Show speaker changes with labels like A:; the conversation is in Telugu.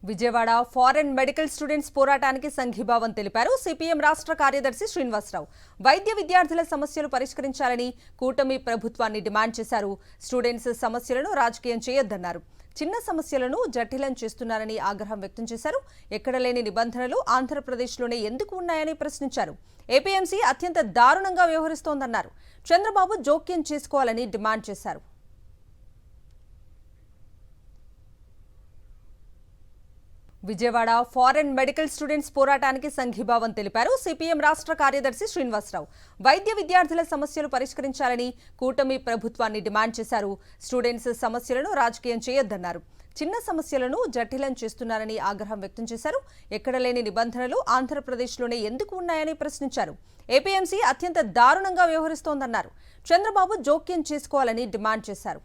A: విజయవాడ ఫారెన్ మెడికల్ స్టూడెంట్స్ పోరాటానికి సంఘీభావం తెలిపారు సిపిఎం రాష్ట్ర కార్యదర్శి శ్రీనివాసరావు. వైద్య విద్యార్థుల సమస్యలు పరిష్కరించాలని కూటమి ప్రభుత్వాన్ని డిమాండ్ చేశారు. స్టూడెంట్స్ సమస్యలను రాజకీయం చేయొద్దన్నారు. చిన్న సమస్యలను జటిలం చేస్తున్నారని ఆగ్రహం వ్యక్తం చేశారు. ఎక్కడ లేని నిబంధనలు ఆంధ్రప్రదేశ్లోనే ఎందుకు ఉన్నాయని ప్రశ్నించారు. ఏపీఎంసీ అత్యంత దారుణంగా వ్యవహరిస్తోందన్నారు. చంద్రబాబు జోక్యం చేసుకోవాలని డిమాండ్ చేశారు. విజయవాడ ఫారెన్ మెడికల్ స్టూడెంట్స్ పోరాటానికి సంఘీభావం తెలిపారు సిపిఎం రాష్ట్ర కార్యదర్శి శ్రీనివాసరావు. వైద్య విద్యార్థుల సమస్యలు పరిష్కరించాలని కూటమి ప్రభుత్వాన్ని డిమాండ్ చేశారు. స్టూడెంట్స్ సమస్యలను రాజకీయం చేయొద్దన్నారు. చిన్న సమస్యలను జటిలం చేస్తున్నారని ఆగ్రహం వ్యక్తం చేశారు. ఎక్కడ లేని నిబంధనలు ఆంధ్రప్రదేశ్లోనే ఎందుకు ఉన్నాయని ప్రశ్నించారు. ఏపీఎంసీ అత్యంత దారుణంగా వ్యవహరిస్తోందన్నారు. చంద్రబాబు జోక్యం చేసుకోవాలని డిమాండ్ చేశారు.